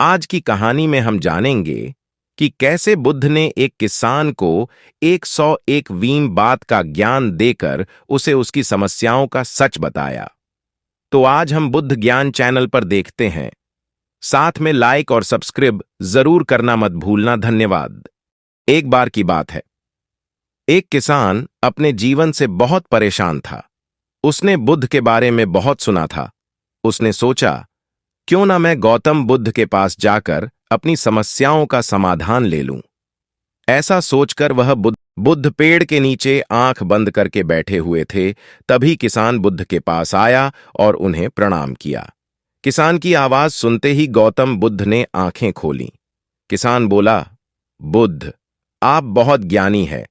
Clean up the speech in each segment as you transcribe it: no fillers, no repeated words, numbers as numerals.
आज की कहानी में हम जानेंगे कि कैसे बुद्ध ने एक किसान को 101वीं बात का ज्ञान देकर उसे उसकी समस्याओं का सच बताया। तो आज हम बुद्ध ज्ञान चैनल पर देखते हैं। साथ में लाइक और सब्सक्राइब जरूर करना मत भूलना। धन्यवाद। एक बार की बात है, एक किसान अपने जीवन से बहुत परेशान था। उसने बुद्ध के बारे में बहुत सुना था। उसने सोचा, क्यों ना मैं गौतम बुद्ध के पास जाकर अपनी समस्याओं का समाधान ले लूं। ऐसा सोचकर वह बुद्ध पेड़ के नीचे आंख बंद करके बैठे हुए थे। तभी किसान बुद्ध के पास आया और उन्हें प्रणाम किया। किसान की आवाज सुनते ही गौतम बुद्ध ने आंखें खोलीं। किसान बोला, बुद्ध, आप बहुत ज्ञानी हैं।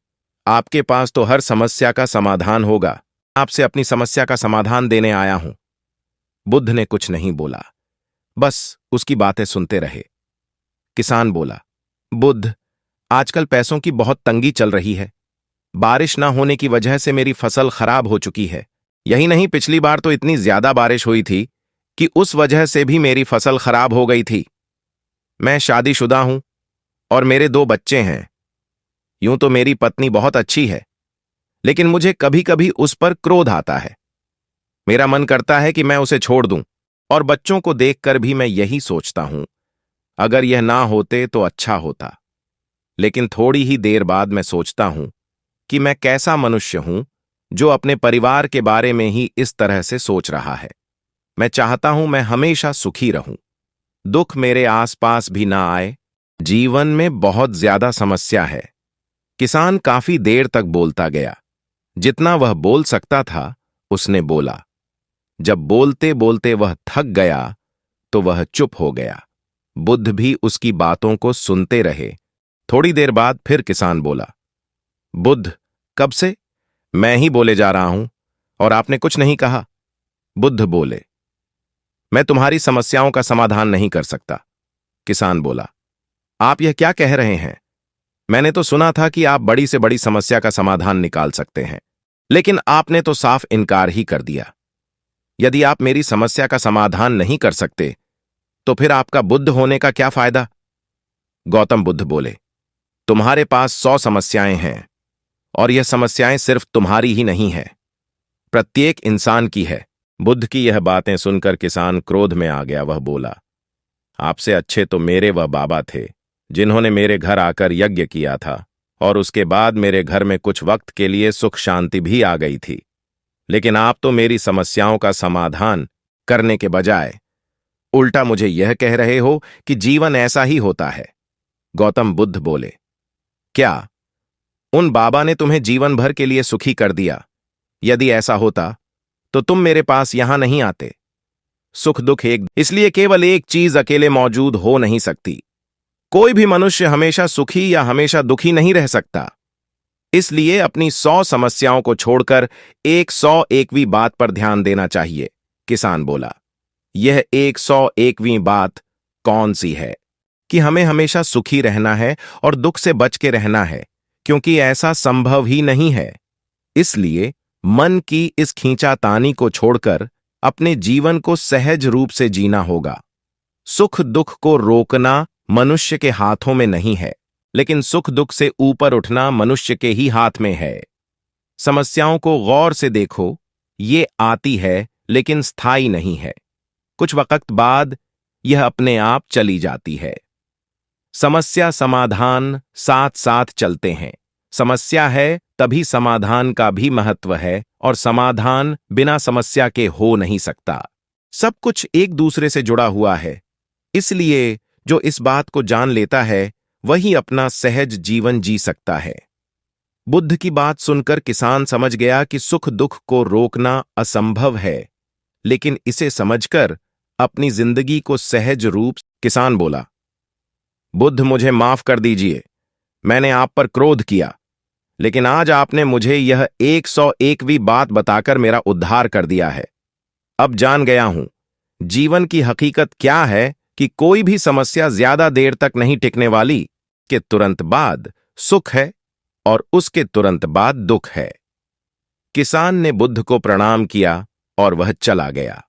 आपके पास तो हर समस्या का समाधान होगा। आपसे अपनी समस्या का समाधान देने आया हूं। बुद्ध ने कुछ नहीं बोला, बस उसकी बातें सुनते रहे। किसान बोला, बुद्ध, आजकल पैसों की बहुत तंगी चल रही है। बारिश ना होने की वजह से मेरी फसल खराब हो चुकी है। यही नहीं, पिछली बार तो इतनी ज्यादा बारिश हुई थी कि उस वजह से भी मेरी फसल खराब हो गई थी। मैं शादीशुदा हूं और मेरे 2 बच्चे हैं। यूं तो मेरी पत्नी बहुत अच्छी है, लेकिन मुझे कभी कभी उस पर क्रोध आता है। मेरा मन करता है कि मैं उसे छोड़ दूं। और बच्चों को देखकर भी मैं यही सोचता हूं, अगर यह ना होते तो अच्छा होता। लेकिन थोड़ी ही देर बाद मैं सोचता हूं कि मैं कैसा मनुष्य हूं जो अपने परिवार के बारे में ही इस तरह से सोच रहा है। मैं चाहता हूं मैं हमेशा सुखी रहूं, दुख मेरे आसपास भी ना आए। जीवन में बहुत ज्यादा समस्या है। किसान काफी देर तक बोलता गया। जितना वह बोल सकता था उसने बोला। जब बोलते बोलते वह थक गया तो वह चुप हो गया। बुद्ध भी उसकी बातों को सुनते रहे। थोड़ी देर बाद फिर किसान बोला, बुद्ध, कब से मैं ही बोले जा रहा हूं और आपने कुछ नहीं कहा। बुद्ध बोले, मैं तुम्हारी समस्याओं का समाधान नहीं कर सकता। किसान बोला, आप यह क्या कह रहे हैं? मैंने तो सुना था कि आप बड़ी से बड़ी समस्या का समाधान निकाल सकते हैं, लेकिन आपने तो साफ इनकार ही कर दिया। यदि आप मेरी समस्या का समाधान नहीं कर सकते तो फिर आपका बुद्ध होने का क्या फायदा? गौतम बुद्ध बोले, तुम्हारे पास 100 समस्याएं हैं और यह समस्याएं सिर्फ तुम्हारी ही नहीं है, प्रत्येक इंसान की है। बुद्ध की यह बातें सुनकर किसान क्रोध में आ गया। वह बोला, आपसे अच्छे तो मेरे वह बाबा थे जिन्होंने मेरे घर आकर यज्ञ किया था और उसके बाद मेरे घर में कुछ वक्त के लिए सुख शांति भी आ गई थी। लेकिन आप तो मेरी समस्याओं का समाधान करने के बजाय उल्टा मुझे यह कह रहे हो कि जीवन ऐसा ही होता है। गौतम बुद्ध बोले, क्या उन बाबा ने तुम्हें जीवन भर के लिए सुखी कर दिया? यदि ऐसा होता तो तुम मेरे पास यहां नहीं आते। सुख दुख एक, इसलिए केवल एक चीज अकेले मौजूद हो नहीं सकती। कोई भी मनुष्य हमेशा सुखी या हमेशा दुखी नहीं रह सकता। इसलिए अपनी 100 समस्याओं को छोड़कर 101वीं बात पर ध्यान देना चाहिए। किसान बोला, यह 101वीं बात कौन सी है? कि हमें हमेशा सुखी रहना है और दुख से बच के रहना है, क्योंकि ऐसा संभव ही नहीं है। इसलिए मन की इस खींचातानी को छोड़कर अपने जीवन को सहज रूप से जीना होगा। सुख दुख को रोकना मनुष्य के हाथों में नहीं है, लेकिन सुख दुख से ऊपर उठना मनुष्य के ही हाथ में है। समस्याओं को गौर से देखो, ये आती है लेकिन स्थायी नहीं है। कुछ वक्त बाद यह अपने आप चली जाती है। समस्या समाधान साथ साथ चलते हैं। समस्या है तभी समाधान का भी महत्व है, और समाधान बिना समस्या के हो नहीं सकता। सब कुछ एक दूसरे से जुड़ा हुआ है। इसलिए जो इस बात को जान लेता है वही अपना सहज जीवन जी सकता है। बुद्ध की बात सुनकर किसान समझ गया कि सुख दुख को रोकना असंभव है, लेकिन इसे समझकर अपनी जिंदगी को सहज रूप। किसान बोला, बुद्ध, मुझे माफ कर दीजिए। मैंने आप पर क्रोध किया, लेकिन आज आपने मुझे यह 101वीं बात बताकर मेरा उद्धार कर दिया है। अब जान गया हूं जीवन की हकीकत क्या है, कि कोई भी समस्या ज्यादा देर तक नहीं टिकने वाली। के तुरंत बाद सुख है और उसके तुरंत बाद दुख है। किसान ने बुद्ध को प्रणाम किया और वह चला गया।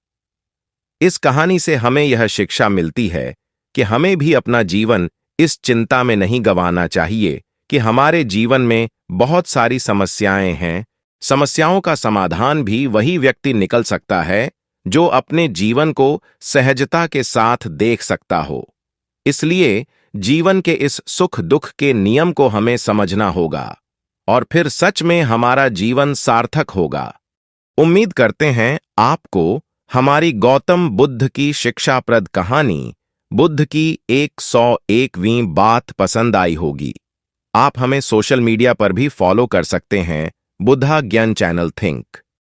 इस कहानी से हमें यह शिक्षा मिलती है कि हमें भी अपना जीवन इस चिंता में नहीं गंवाना चाहिए कि हमारे जीवन में बहुत सारी समस्याएं हैं। समस्याओं का समाधान भी वही व्यक्ति निकल सकता है जो अपने जीवन को सहजता के साथ देख सकता हो। इसलिए जीवन के इस सुख दुख के नियम को हमें समझना होगा और फिर सच में हमारा जीवन सार्थक होगा। उम्मीद करते हैं आपको हमारी गौतम बुद्ध की शिक्षाप्रद कहानी बुद्ध की 101वीं बात पसंद आई होगी। आप हमें सोशल मीडिया पर भी फॉलो कर सकते हैं, बुद्धा ज्ञान चैनल थिंक।